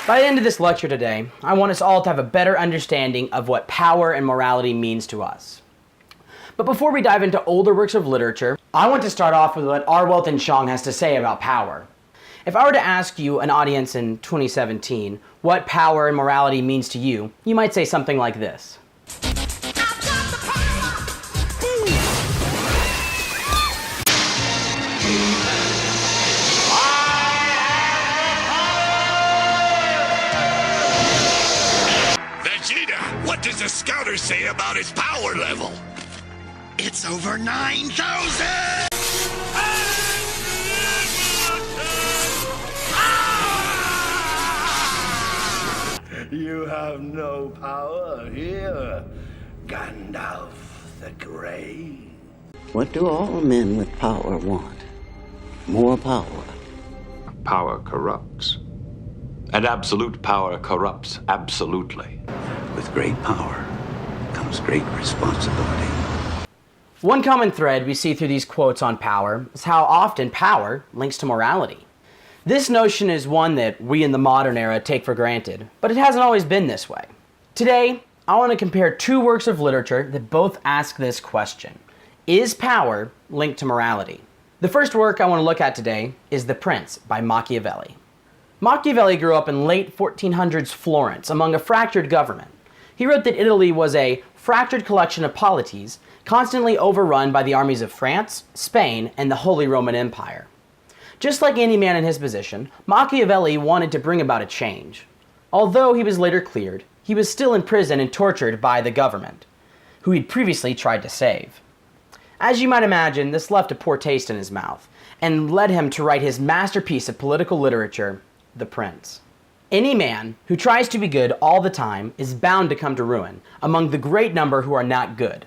By the end of this lecture today, I want us all to have a better understanding of what power and morality means to us. But before we dive into older works of literature, I want to start off with what Arwelt and Shong has to say about power. If I were to ask you, an audience in 2017, what power and morality means to you, you might say something like this. What does the scouter say about his power level? It's over 9,000! You have no power here, Gandalf the Grey. What do all men with power want? More power. Power corrupts. And absolute power corrupts absolutely. With great power comes great responsibility. One common thread we see through these quotes on power is how often power links to morality. This notion is one that we in the modern era take for granted, but it hasn't always been this way. Today, I want to compare two works of literature that both ask this question. Is power linked to morality? The first work I want to look at today is The Prince by Machiavelli. Machiavelli grew up in late 1400s Florence among a fractured government. He wrote that Italy was a fractured collection of polities constantly overrun by the armies of France, Spain, and the Holy Roman Empire. Just like any man in his position, Machiavelli wanted to bring about a change. Although he was later cleared, he was still in prison and tortured by the government, who he'd previously tried to save. As you might imagine, this left a poor taste in his mouth, and led him to write his masterpiece of political literature, The Prince. Any man who tries to be good all the time is bound to come to ruin among the great number who are not good.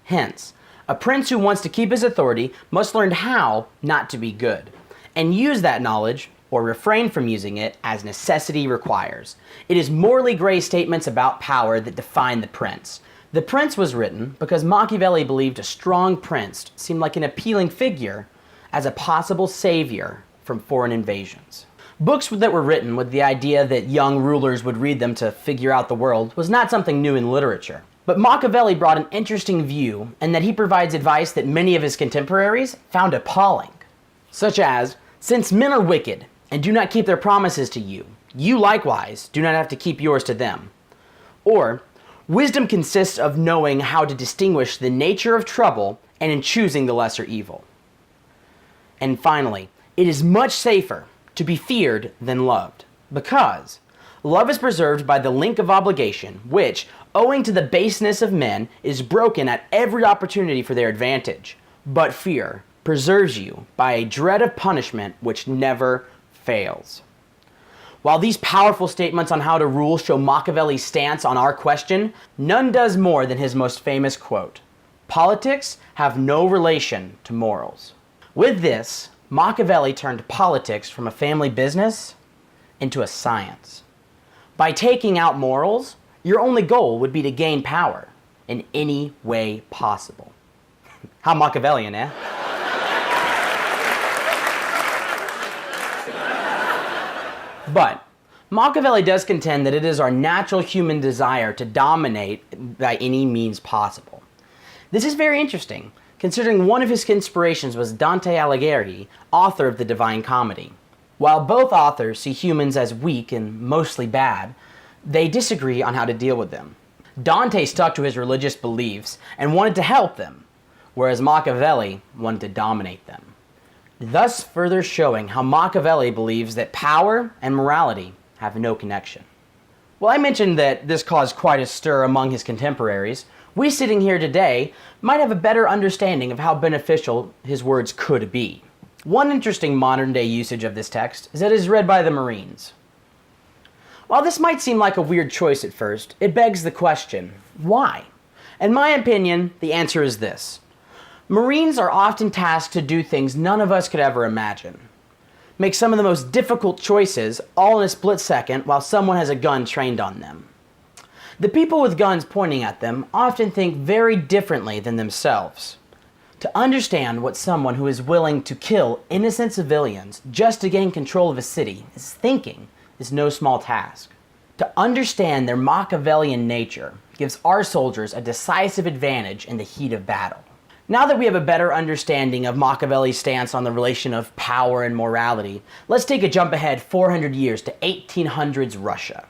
Hence, a prince who wants to keep his authority must learn how not to be good, and use that knowledge, or refrain from using it, as necessity requires. It is morally gray statements about power that define The Prince. The Prince was written because Machiavelli believed a strong prince seemed like an appealing figure as a possible savior from foreign invasions. Books that were written with the idea that young rulers would read them to figure out the world was not something new in literature. But Machiavelli brought an interesting view in that he provides advice that many of his contemporaries found appalling. Such as, since men are wicked and do not keep their promises to you, you likewise do not have to keep yours to them. Or, wisdom consists of knowing how to distinguish the nature of trouble and in choosing the lesser evil. And finally, it is much safer to be feared than loved, because love is preserved by the link of obligation, which, owing to the baseness of men, is broken at every opportunity for their advantage. But fear preserves you by a dread of punishment which never fails. While these powerful statements on how to rule show Machiavelli's stance on our question, none does more than his most famous quote: "Politics have no relation to morals." With this, Machiavelli turned politics from a family business into a science. By taking out morals, your only goal would be to gain power in any way possible. How Machiavellian, eh? But Machiavelli does contend that it is our natural human desire to dominate by any means possible. This is very interesting, considering one of his inspirations was Dante Alighieri, author of the Divine Comedy. While both authors see humans as weak and mostly bad, they disagree on how to deal with them. Dante stuck to his religious beliefs and wanted to help them, whereas Machiavelli wanted to dominate them. Thus further showing how Machiavelli believes that power and morality have no connection. Well, I mentioned that this caused quite a stir among his contemporaries. We sitting here today might have a better understanding of how beneficial his words could be. One interesting modern-day usage of this text is that it is read by the Marines. While this might seem like a weird choice at first, it begs the question, why? In my opinion, the answer is this. Marines are often tasked to do things none of us could ever imagine. Make some of the most difficult choices all in a split second while someone has a gun trained on them. The people with guns pointing at them often think very differently than themselves. To understand what someone who is willing to kill innocent civilians just to gain control of a city is thinking is no small task. To understand their Machiavellian nature gives our soldiers a decisive advantage in the heat of battle. Now that we have a better understanding of Machiavelli's stance on the relation of power and morality, let's take a jump ahead 400 years to 1800s Russia.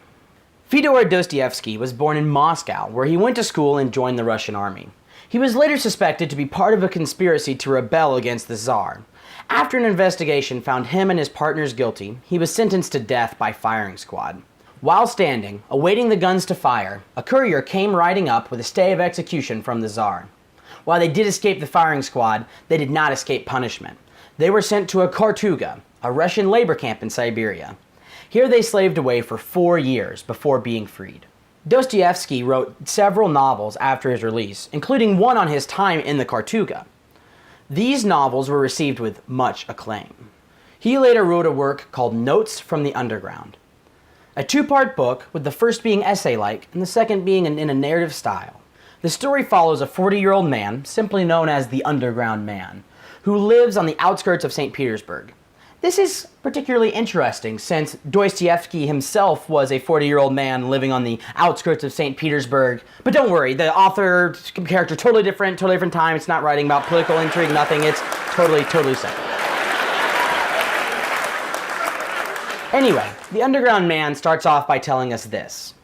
Fyodor Dostoevsky was born in Moscow, where he went to school and joined the Russian army. He was later suspected to be part of a conspiracy to rebel against the Tsar. After an investigation found him and his partners guilty, he was sentenced to death by firing squad. While standing, awaiting the guns to fire, a courier came riding up with a stay of execution from the Tsar. While they did escape the firing squad, they did not escape punishment. They were sent to a Kartuga, a Russian labor camp in Siberia. Here they slaved away for 4 years before being freed. Dostoevsky wrote several novels after his release, including one on his time in the Kartuga. These novels were received with much acclaim. He later wrote a work called Notes from the Underground, a 2-part book, with the first being essay-like and the second being in a narrative style. The story follows a 40-year-old man, simply known as the Underground Man, who lives on the outskirts of St. Petersburg. This is particularly interesting since Dostoevsky himself was a 40-year-old man living on the outskirts of St. Petersburg. But don't worry, the author, character, totally different time. It's not writing about political intrigue, nothing. It's totally separate. Anyway, the Underground Man starts off by telling us this.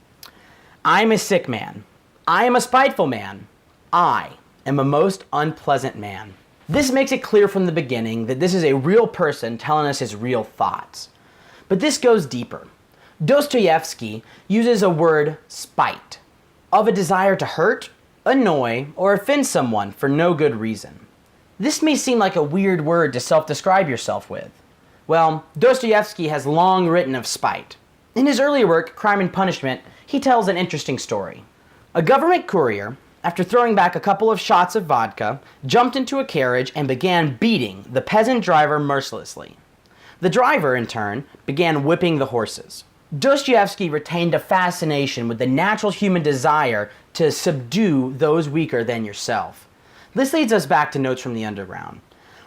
I'm a sick man. I am a spiteful man. I am a most unpleasant man. This makes it clear from the beginning that this is a real person telling us his real thoughts. But this goes deeper. Dostoevsky uses a word, spite, of a desire to hurt, annoy, or offend someone for no good reason. This may seem like a weird word to self-describe yourself with. Well, Dostoevsky has long written of spite. In his earlier work, Crime and Punishment, he tells an interesting story. A government courier, after throwing back a couple of shots of vodka, jumped into a carriage and began beating the peasant driver mercilessly. The driver, in turn, began whipping the horses. Dostoevsky retained a fascination with the natural human desire to subdue those weaker than yourself. This leads us back to Notes from the Underground,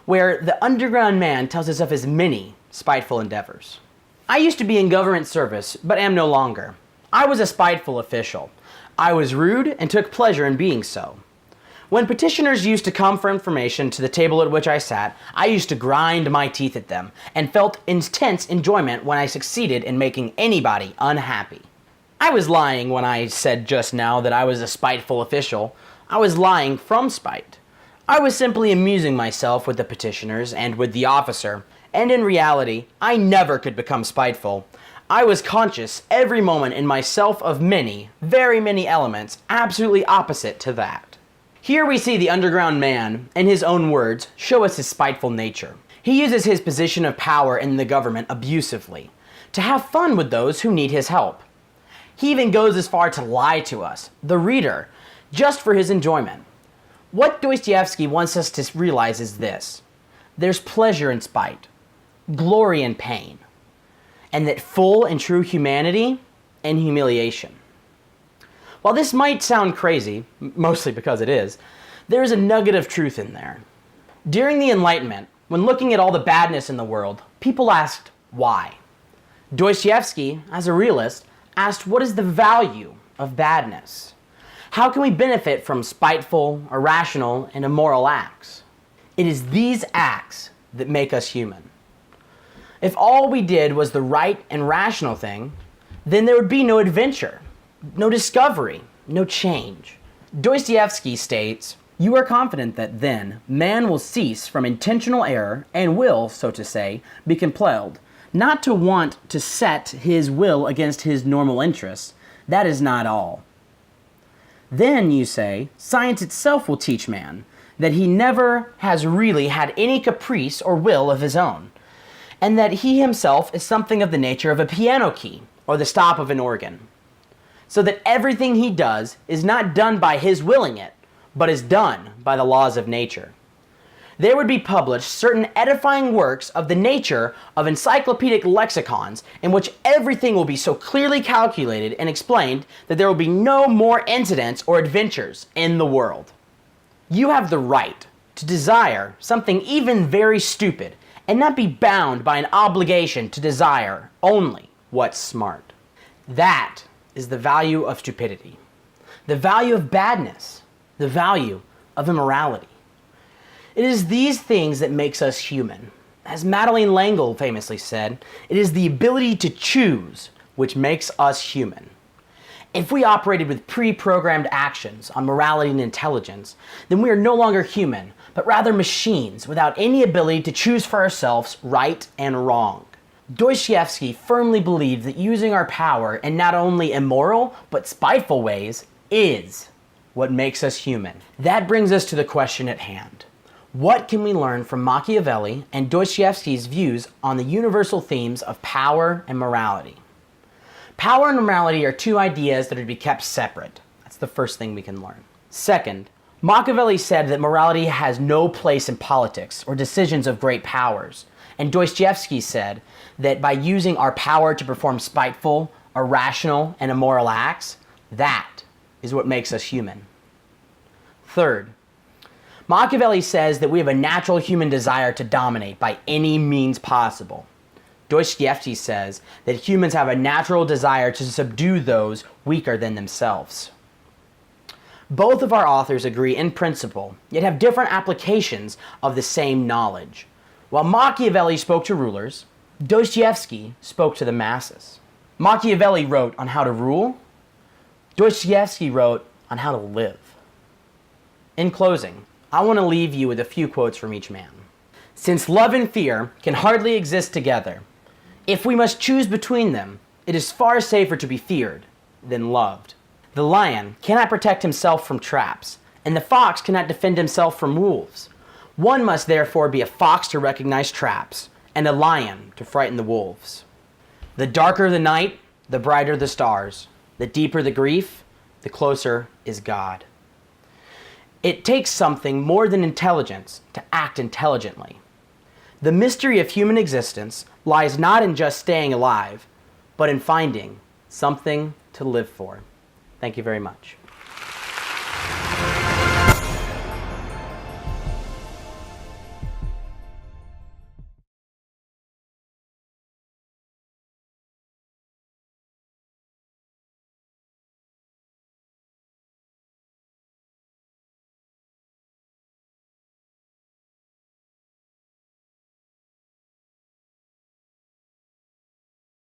where the Underground Man tells us of his many spiteful endeavors. I used to be in government service, but am no longer. I was a spiteful official. I was rude and took pleasure in being so. When petitioners used to come for information to the table at which I sat, I used to grind my teeth at them and felt intense enjoyment when I succeeded in making anybody unhappy. I was lying when I said just now that I was a spiteful official. I was lying from spite. I was simply amusing myself with the petitioners and with the officer, and in reality, I never could become spiteful. I was conscious every moment in myself of many, very many elements absolutely opposite to that. Here we see the Underground Man, in his own words, show us his spiteful nature. He uses his position of power in the government abusively, to have fun with those who need his help. He even goes as far to lie to us, the reader, just for his enjoyment. What Dostoevsky wants us to realize is this: there's pleasure in spite, glory in pain, and that full and true humanity and humiliation. While this might sound crazy, mostly because it is, there is a nugget of truth in there. During the Enlightenment, when looking at all the badness in the world, people asked why. Dostoevsky, as a realist, asked what is the value of badness? How can we benefit from spiteful, irrational, and immoral acts? It is these acts that make us human. If all we did was the right and rational thing, then there would be no adventure, no discovery, no change. Dostoevsky states, "You are confident that then man will cease from intentional error and will, so to say, be compelled, not to want to set his will against his normal interests. That is not all. Then, you say, science itself will teach man that he never has really had any caprice or will of his own, and that he himself is something of the nature of a piano key or the stop of an organ, so that everything he does is not done by his willing it, but is done by the laws of nature. There would be published certain edifying works of the nature of encyclopedic lexicons in which everything will be so clearly calculated and explained that there will be no more incidents or adventures in the world. You have the right to desire something even very stupid and not be bound by an obligation to desire only what's smart. That is the value of stupidity, the value of badness, the value of immorality. It is these things that makes us human. As Madeleine L'Engle famously said, it is the ability to choose which makes us human. If we operated with pre-programmed actions on morality and intelligence, then we are no longer human, but rather machines without any ability to choose for ourselves right and wrong. Dostoevsky firmly believed that using our power in not only immoral but spiteful ways is what makes us human. That brings us to the question at hand. What can we learn from Machiavelli and Dostoevsky's views on the universal themes of power and morality? Power and morality are two ideas that are to be kept separate. That's the first thing we can learn. Second, Machiavelli said that morality has no place in politics or decisions of great powers. And Dostoevsky said that by using our power to perform spiteful, irrational, and immoral acts, that is what makes us human. Third, Machiavelli says that we have a natural human desire to dominate by any means possible. Dostoevsky says that humans have a natural desire to subdue those weaker than themselves. Both of our authors agree in principle, yet have different applications of the same knowledge. While Machiavelli spoke to rulers, Dostoevsky spoke to the masses. Machiavelli wrote on how to rule. Dostoevsky wrote on how to live. In closing, I want to leave you with a few quotes from each man. Since love and fear can hardly exist together, if we must choose between them, it is far safer to be feared than loved. The lion cannot protect himself from traps, and the fox cannot defend himself from wolves. One must therefore be a fox to recognize traps, and a lion to frighten the wolves. The darker the night, the brighter the stars. The deeper the grief, the closer is God. It takes something more than intelligence to act intelligently. The mystery of human existence lies not in just staying alive, but in finding something to live for. Thank you very much.